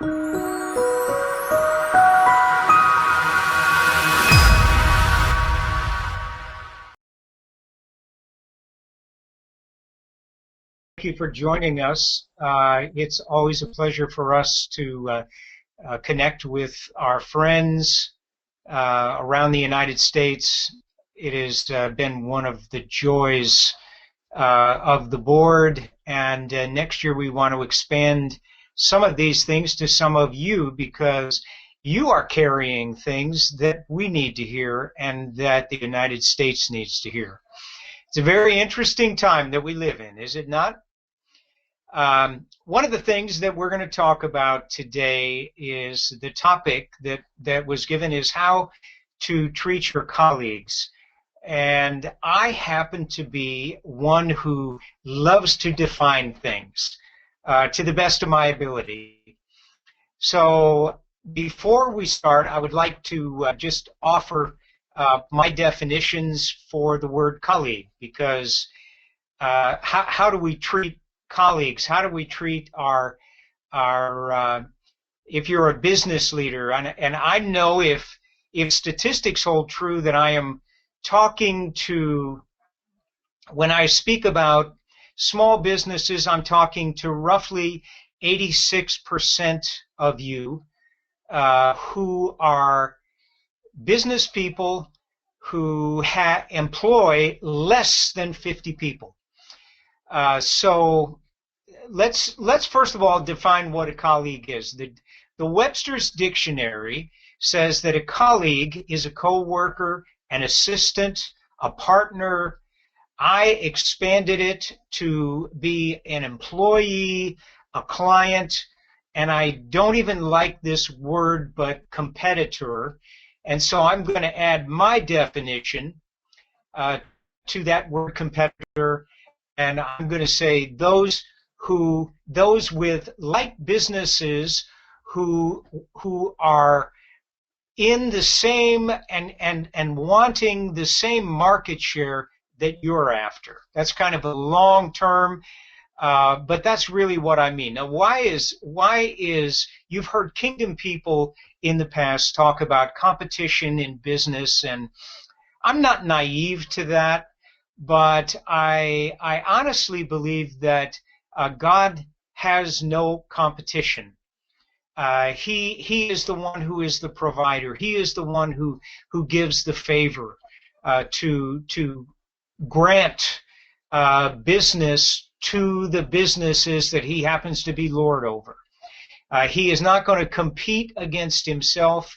Thank you for joining us. It's always a pleasure for us to connect with our friends around the United States. It has been one of the joys of the board, and next year we want to expand some of these things to some of you, because you are carrying things that we need to hear and that the United States needs to hear. It's a very interesting time that we live in, is it not? One of the things that we're going to talk about today is the topic that was given is how to treat your colleagues. And I happen to be one who loves to define things to the best of my ability. So before we start, I would like to just offer my definitions for the word colleague, because how do we treat colleagues? How do we treat our if you're a business leader, and I know if statistics hold true, that I am talking to, when I speak about small businesses, I'm talking to roughly 86% of you who are business people who employ less than 50 people. So let's first of all define what a colleague is. The Webster's Dictionary says that a colleague is a co-worker, an assistant, a partner. I expanded it to be an employee, a client, and I don't even like this word, but competitor. And so I'm going to add my definition to that word competitor. And I'm going to say those with like businesses who are in the same and wanting the same market share that you're after. That's kind of a long term, but that's really what I mean. Now, why is you've heard kingdom people in the past talk about competition in business, and I'm not naive to that. But I honestly believe that God has no competition. He is the one who is the provider. He is the one who gives the favor to grant business to the businesses that he happens to be Lord over. He is not going to compete against himself.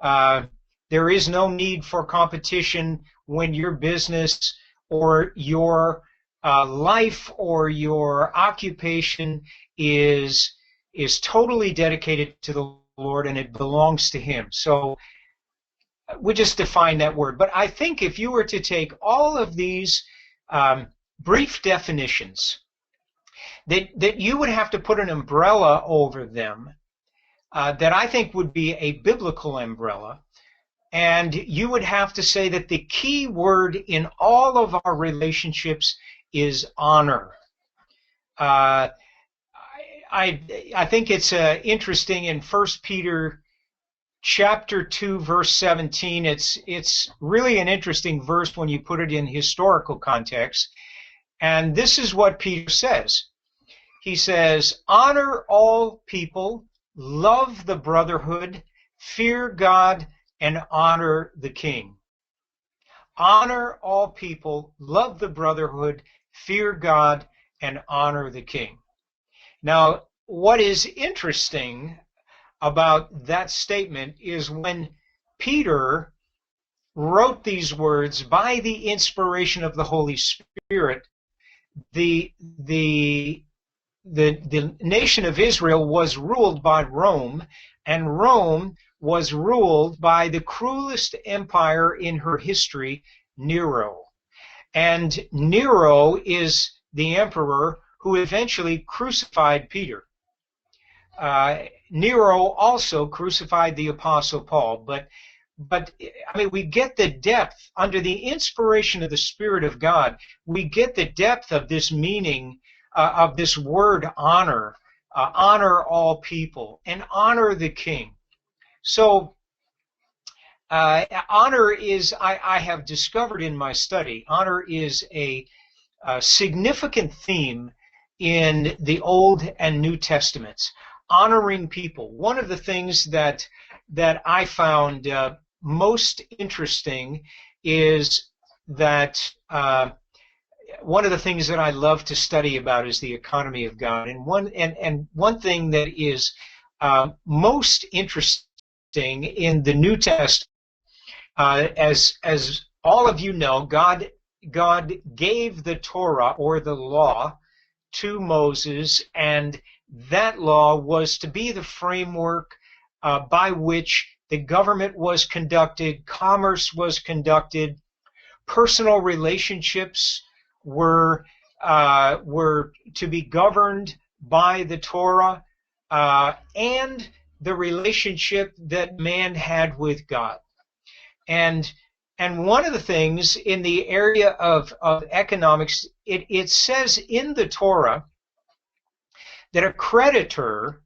There is no need for competition when your business or your life or your occupation is totally dedicated to the Lord and it belongs to him. So we just define that word. But I think if you were to take all of these brief definitions, that you would have to put an umbrella over them that I think would be a biblical umbrella. And you would have to say that the key word in all of our relationships is honor. I think it's interesting in 1 Peter chapter 2, verse 17. It's really an interesting verse when you put it in historical context. And this is what Peter says. He says, honor all people, love the brotherhood, fear God, and honor the king. Honor all people, love the brotherhood, fear God, and honor the king. Now, what is interesting about that statement is when Peter wrote these words by the inspiration of the Holy Spirit, the nation of Israel was ruled by Rome, and Rome was ruled by the cruelest empire in her history, Nero. And Nero is the emperor who eventually crucified Peter. Nero also crucified the Apostle Paul, but I mean, we get the depth under the inspiration of the Spirit of God. We get the depth of this meaning of this word honor honor all people, and honor the king. So honor is, I have discovered in my study, honor is a significant theme in the Old and New Testaments. Honoring people. One of the things that I found most interesting is that one of the things that I love to study about is the economy of God. And one thing that is most interesting in the New Testament, as all of you know, God gave the Torah, or the law, to Moses, and that law was to be the framework by which the government was conducted, commerce was conducted, personal relationships were to be governed by the Torah, and the relationship that man had with God. And one of the things in the area of economics, it says in the Torah that a creditor,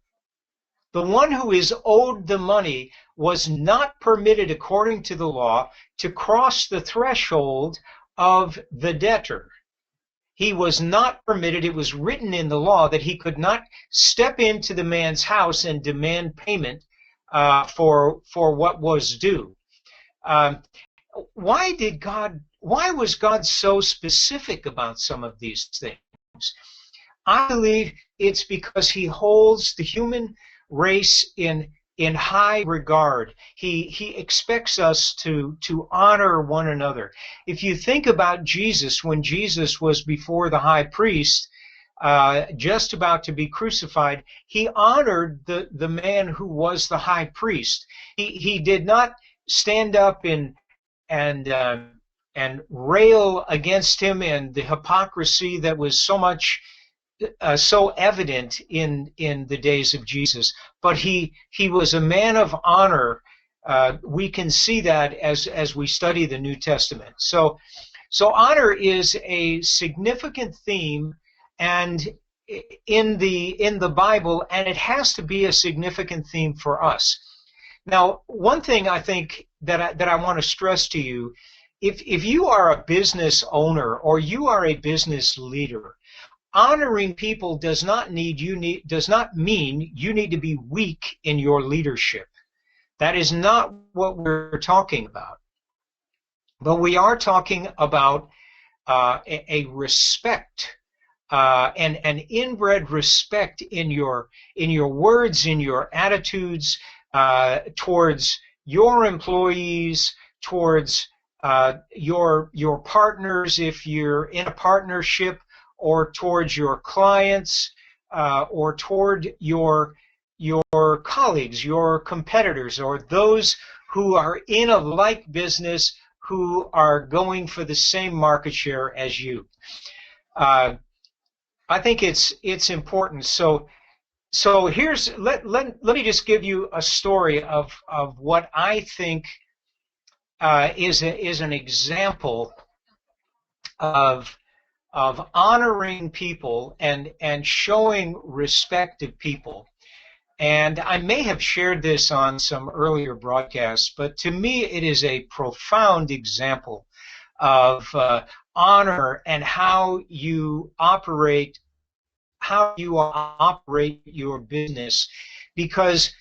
the one who is owed the money, was not permitted, according to the law, to cross the threshold of the debtor. He was not permitted. It was written in the law that he could not step into the man's house and demand payment for what was due. Why was God so specific about some of these things? I believe it's because he holds the human race in high regard. He expects us to honor one another. If you think about Jesus, when Jesus was before the high priest, just about to be crucified, he honored the man who was the high priest. He did not stand up and rail against him and the hypocrisy that was so evident in the days of Jesus. But he was a man of honor. We can see that as we study the New Testament. So honor is a significant theme and in the Bible, and it has to be a significant theme for us. Now, one thing I think that I want to stress to you, if you are a business owner or you are a business leader, honoring people does not mean you need to be weak in your leadership. That is not what we're talking about. But we are talking about a respect, an inbred respect in your words, in your attitudes, towards your employees, towards your partners if you're in a partnership, or towards your clients, or toward your colleagues, your competitors, or those who are in a like business who are going for the same market share as you. I think it's important. So here's let me just give you a story of what I think is an example of honoring people and showing respect to people. And I may have shared this on some earlier broadcasts, but to me it is a profound example of honor and how you operate your business, because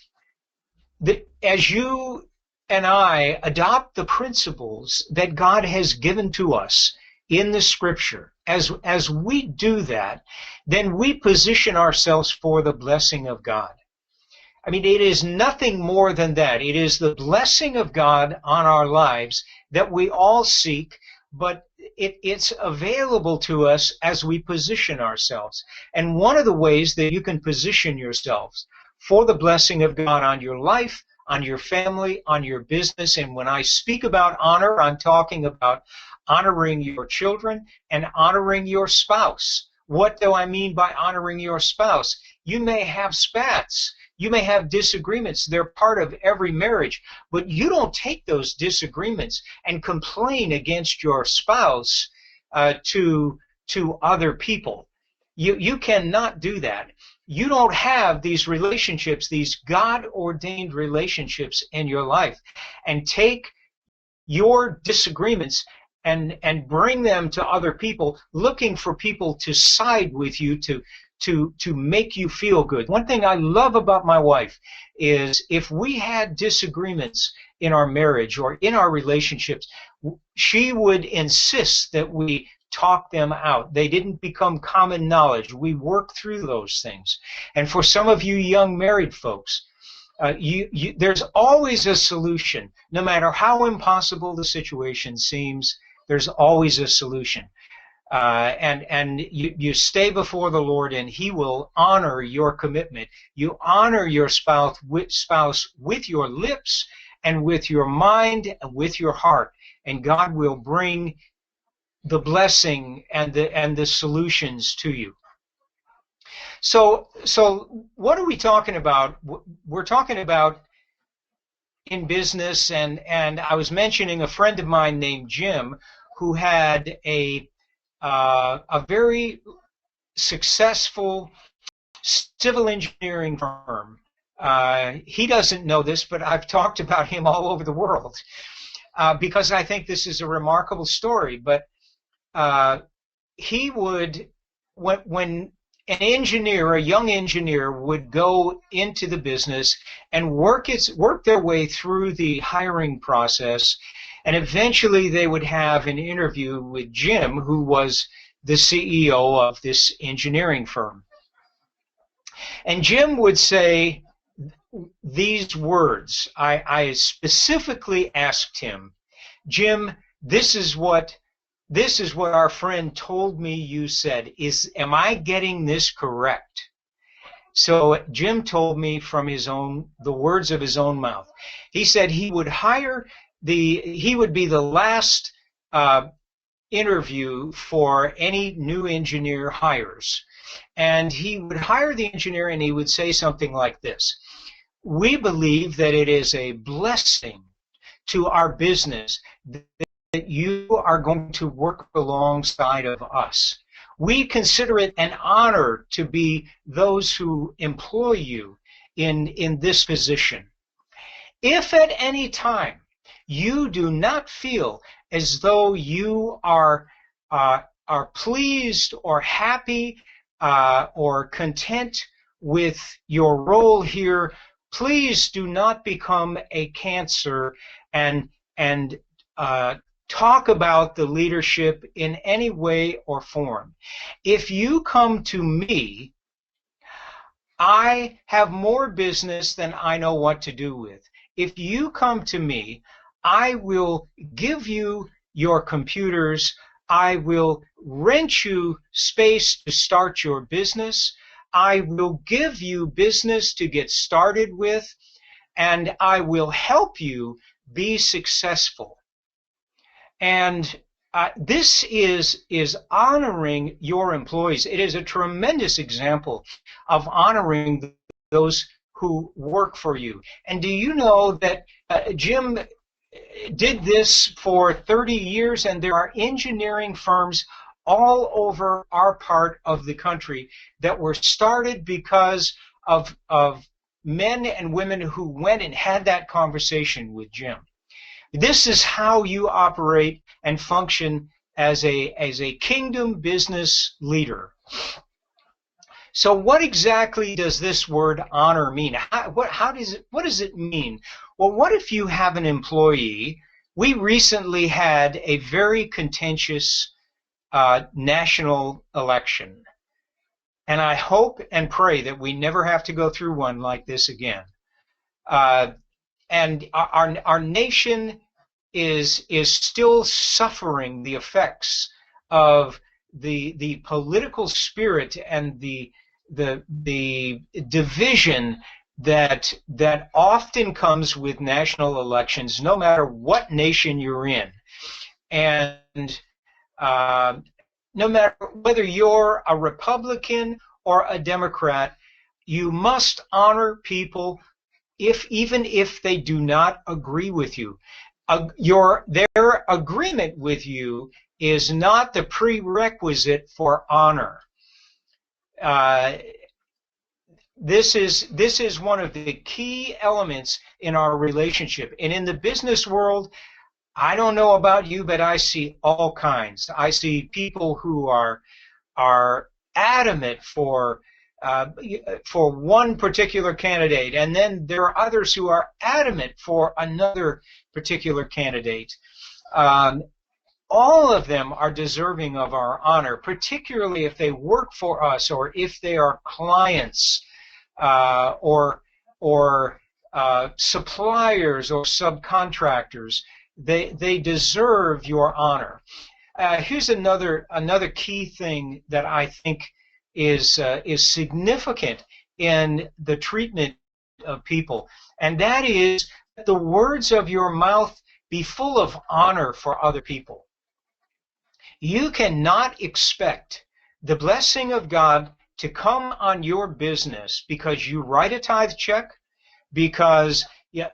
as you and I adopt the principles that God has given to us in the Scripture, as we do that, then we position ourselves for the blessing of God. I mean, it is nothing more than that. It is the blessing of God on our lives that we all seek, but it's available to us as we position ourselves. And one of the ways that you can position yourselves for the blessing of God on your life, on your family, on your business, and when I speak about honor, I'm talking about honoring your children and honoring your spouse. What do I mean by honoring your spouse? You may have spats. You may have disagreements. They're part of every marriage. But you don't take those disagreements and complain against your spouse to other people. You cannot do that. you don't have these relationships, these God-ordained relationships in your life, and take your disagreements and bring them to other people, looking for people to side with you to make you feel good. One thing I love about my wife is if we had disagreements in our marriage or in our relationships, she would insist that we talk them out. They didn't become common knowledge. We work through those things. And for some of you young married folks, there's always a solution. No matter how impossible the situation seems, there's always a solution. And you stay before the Lord, and He will honor your commitment. You honor your spouse with your lips and with your mind and with your heart, and God will bring the blessing and the solutions to you. So what are we talking about? We're talking about in business, and I was mentioning a friend of mine named Jim who had a very successful civil engineering firm. He doesn't know this, but I've talked about him all over the world because I think this is a remarkable story. But he would, when an engineer, a young engineer, would go into the business and work their way through the hiring process, and eventually they would have an interview with Jim, who was the CEO of this engineering firm. And Jim would say these words. I specifically asked him, Jim, this is what our friend told me you said. Am I getting this correct? So Jim told me from the words of his own mouth. He said he would be the last interview for any new engineer hires. And he would hire the engineer, and he would say something like this: we believe that it is a blessing to our business that you are going to work alongside of us. We consider it an honor to be those who employ you in this position. If at any time you do not feel as though you are pleased or happy or content with your role here, please do not become a cancer and talk about the leadership in any way or form. If you come to me, I have more business than I know what to do with. If you come to me, I will give you your computers. I will rent you space to start your business. I will give you business to get started with, and I will help you be successful. And this is honoring your employees. It is a tremendous example of honoring those who work for you. And do you know that Jim did this for 30 years, and there are engineering firms all over our part of the country that were started because of men and women who went and had that conversation with Jim. This is how you operate and function as a kingdom business leader. So what exactly does this word honor mean? What does it mean? Well, what if you have an employee? We recently had a very contentious national election, and I hope and pray that we never have to go through one like this again. And our nation is still suffering the effects of the political spirit and the division that often comes with national elections, no matter what nation you're in. And no matter whether you're a Republican or a Democrat, you must honor people even if they do not agree with you. Their agreement with you is not the prerequisite for honor. this is one of the key elements in our relationship. And in the business world, I don't know about you, but I see all kinds. I see people who are adamant for one particular candidate, and then there are others who are adamant for another particular candidate. All of them are deserving of our honor, particularly if they work for us or if they are clients, or suppliers or subcontractors. They deserve your honor. Here's another key thing that I think is significant in the treatment of people, and that is that the words of your mouth be full of honor for other people. You cannot expect the blessing of God to come on your business because you write a tithe check, because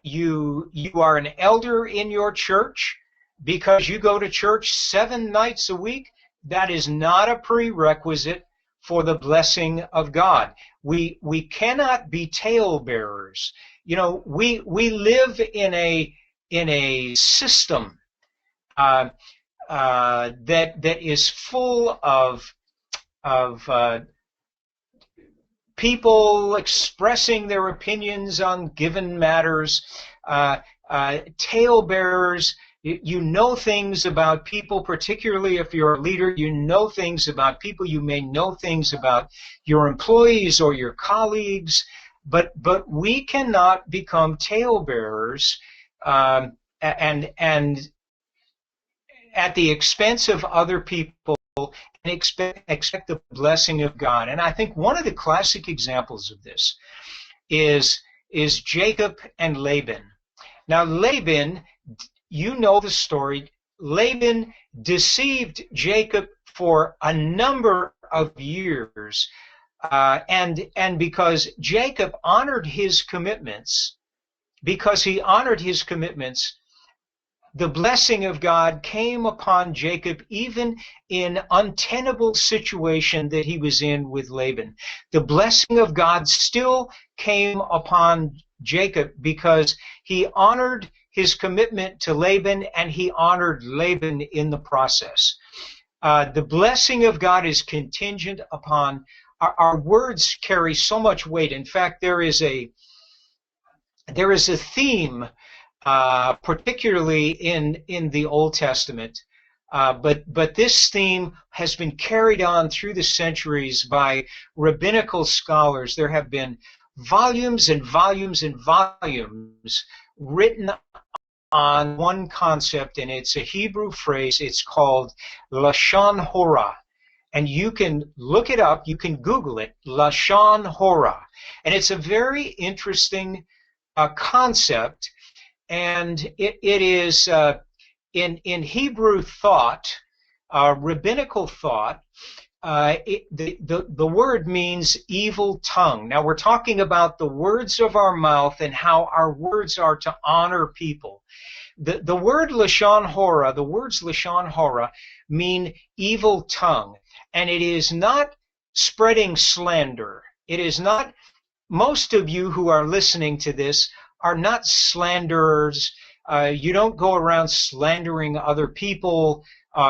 you are an elder in your church, because you go to church 7 nights a week. That is not a prerequisite for the blessing of God. We cannot be talebearers. You know, we live in a system that is full of people expressing their opinions on given matters, talebearers. You know things about people, particularly if you're a leader. You know things about people. You may know things about your employees or your colleagues, but we cannot become talebearers and at the expense of other people and expect the blessing of God. And I think one of the classic examples of this is Jacob and Laban. Now Laban, you know the story. Laban deceived Jacob for a number of years, and because Jacob honored his commitments, the blessing of God came upon Jacob even in untenable situation that he was in with Laban. The blessing of God still came upon Jacob because he honored his commitment to Laban, and he honored Laban in the process. The blessing of God is contingent upon our words carry so much weight. In fact, there is a theme, particularly in the Old Testament, but this theme has been carried on through the centuries by rabbinical scholars. There have been volumes and volumes and volumes written on one concept, and it's a Hebrew phrase. It's called Lashon Hora. And you can look it up, you can Google it, Lashon Hora. And it's a very interesting concept, and it is in Hebrew thought, rabbinical thought, the word means evil tongue. Now we're talking about the words of our mouth and how our words are to honor people. The word Lashon Hora, the words Lashon Hora mean evil tongue, and it is not spreading slander. It is not. Most of you who are listening to this are not slanderers. You don't go around slandering other people,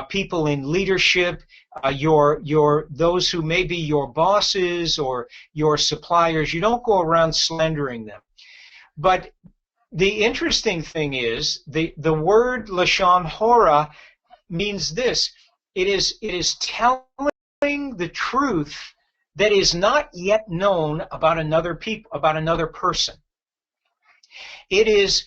people in leadership, those who may be your bosses or your suppliers. You don't go around slandering them. But the interesting thing is the word Lashon Hora means this. It is telling the truth that is not yet known about another person. It is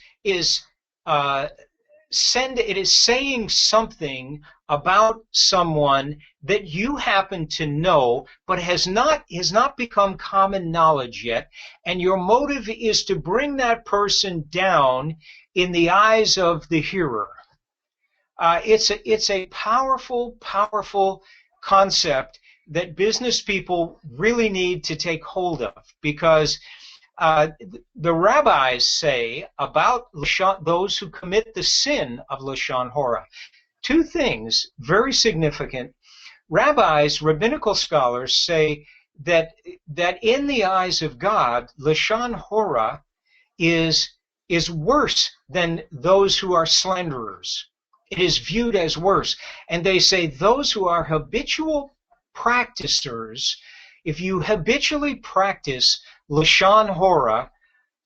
saying something about someone that you happen to know, but has not become common knowledge yet, and your motive is to bring that person down in the eyes of the hearer. It's a powerful concept that business people really need to take hold of, because the rabbis say about those who commit the sin of Lashon Hora, two things very significant. Rabbis, rabbinical scholars say that in the eyes of God, Lashon Hora is worse than those who are slanderers. It is viewed as worse. And they say those who are habitual practicers, if you habitually practice Lashon Hora,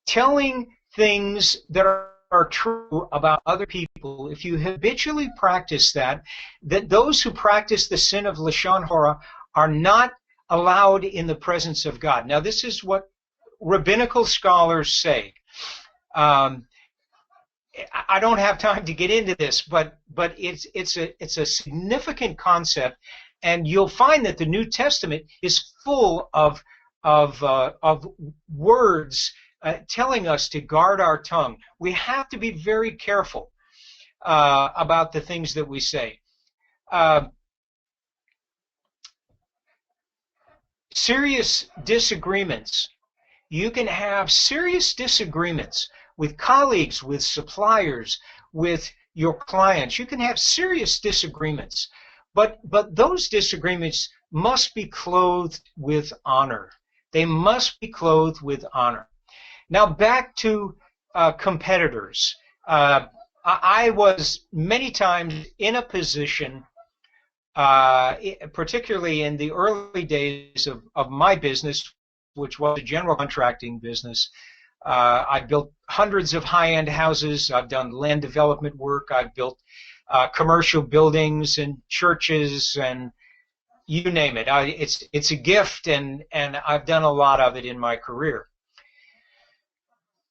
telling things that are true about other people, if you habitually practice that those who practice the sin of Lashon Hora are not allowed in the presence of God. Now, this is what rabbinical scholars say. I don't have time to get into this, but it's a significant concept, and you'll find that the New Testament is full of words telling us to guard our tongue. We have to be very careful about the things that we say. Serious disagreements. You can have serious disagreements with colleagues, with suppliers, with your clients. You can have serious disagreements, but those disagreements must be clothed with honor. They must be clothed with honor. Now, back to competitors. I was many times in a position, particularly in the early days of my business, which was a general contracting business. I built hundreds of high-end houses. I've done land development work. I've built commercial buildings and churches, and you name it. It's a gift, and I've done a lot of it in my career.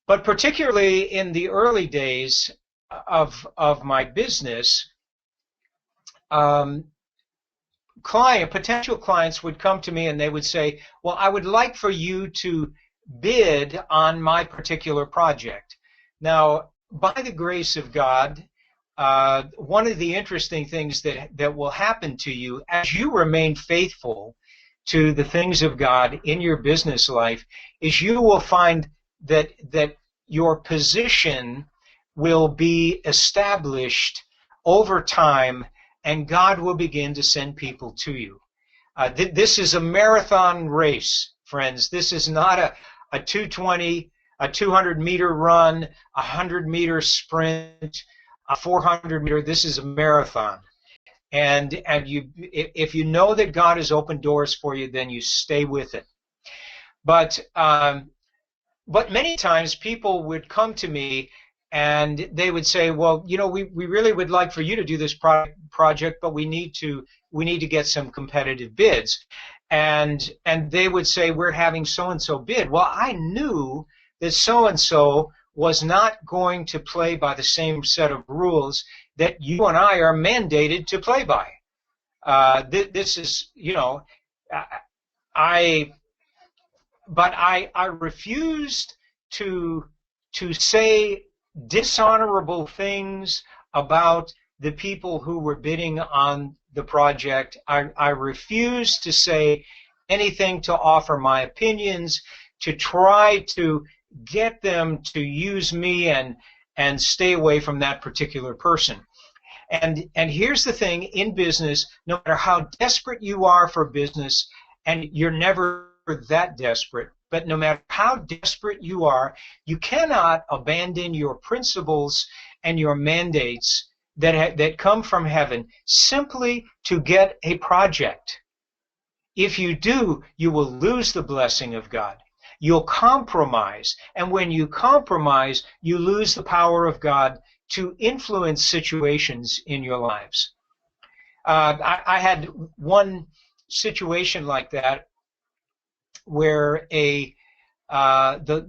But particularly in the early days of my business, potential clients would come to me and they would say, well, I would like for you to bid on my particular project. Now, by the grace of God, one of the interesting things that will happen to you as you remain faithful to the things of God in your business life is you will find that your position will be established over time, and God will begin to send people to you. This is a marathon race, friends. This is not a 220, a 200-meter run, a 100-meter sprint, a 400-meter. This is a marathon. And if you know that God has opened doors for you, then you stay with it. But many times people would come to me and they would say, well, you know, we really would like for you to do this project, but we need to get some competitive bids. And they would say, we're having so-and-so bid. Well, I knew that so-and-so was not going to play by the same set of rules that you and I are mandated to play by. This is, you know, I refused to say dishonorable things about the people who were bidding on the project. I refused to say anything to offer my opinions, to try to get them to use me and stay away from that particular person. And here's the thing in business, no matter how desperate you are for business, and you're never that desperate, but no matter how desperate you are, you cannot abandon your principles and your mandates that come from heaven simply to get a project. If you do, you will lose the blessing of God. You'll compromise, and when you compromise, you lose the power of God to influence situations in your lives. I had one situation like that where the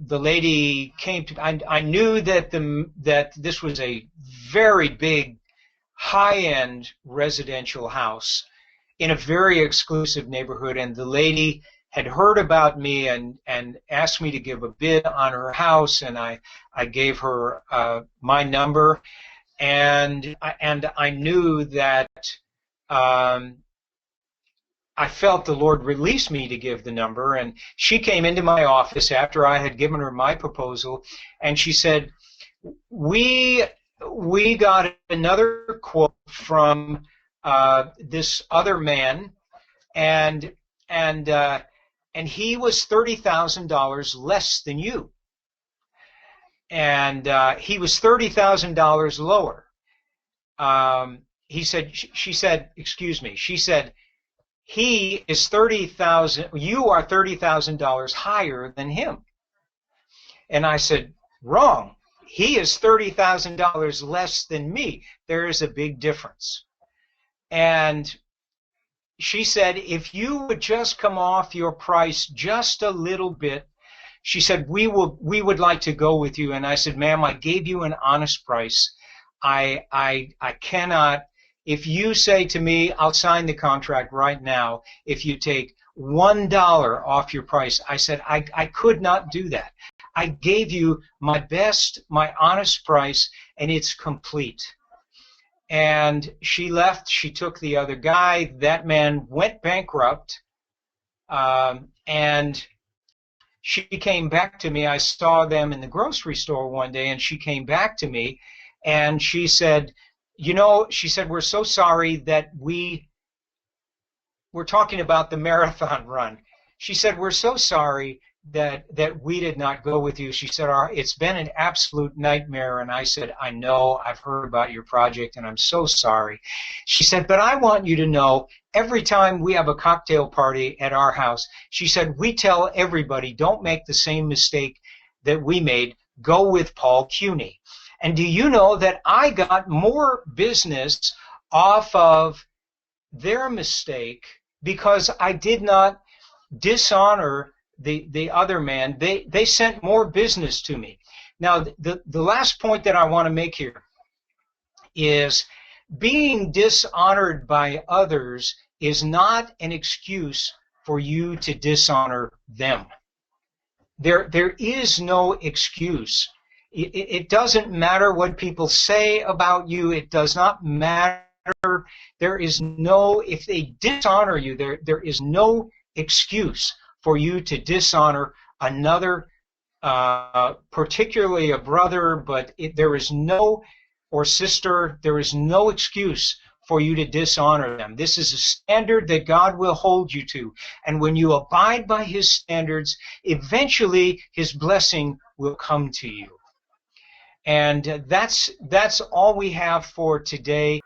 lady came to. I knew that this was a very big, high-end residential house in a very exclusive neighborhood, and the lady had heard about me and asked me to give a bid on her house, and I gave her my number, and I knew that I felt the Lord released me to give the number, and she came into my office after I had given her my proposal, and she said, we got another quote from this other man, and and he was $30,000 less than you. And he was $30,000 lower. He said, she said, excuse me, she said, he is 30,000, you are $30,000 higher than him. And I said, wrong. He is $30,000 less than me. There is a big difference. And she said, if you would just come off your price just a little bit, she said, we would like to go with you. And I said, ma'am, I gave you an honest price. I cannot, if you say to me, I'll sign the contract right now, if you take $1 off your price, I said, I could not do that. I gave you my best, my honest price, and it's complete. And she left. She took the other guy. That man went bankrupt. And she came back to me. I saw them in the grocery store one day, and she came back to me, and she said, you know, she said, we're so sorry that we're talking about the marathon run. She said, we're so sorry that we did not go with you. She said, it's been an absolute nightmare. And I said, I know, I've heard about your project, and I'm so sorry. She said, but I want you to know, every time we have a cocktail party at our house, she said, we tell everybody, don't make the same mistake that we made. Go with Paul Cuny. And do you know that I got more business off of their mistake because I did not dishonor the other man? They sent more business to me. Now, the last point that I want to make here is being dishonored by others is not an excuse for you to dishonor them. There is no excuse. It doesn't matter what people say about you. It does not matter. There is no, if they dishonor you, there is no excuse for you to dishonor another, particularly a brother, but there is no, or sister, there is no excuse for you to dishonor them. This is a standard that God will hold you to. And when you abide by His standards, eventually His blessing will come to you. And that's all we have for today.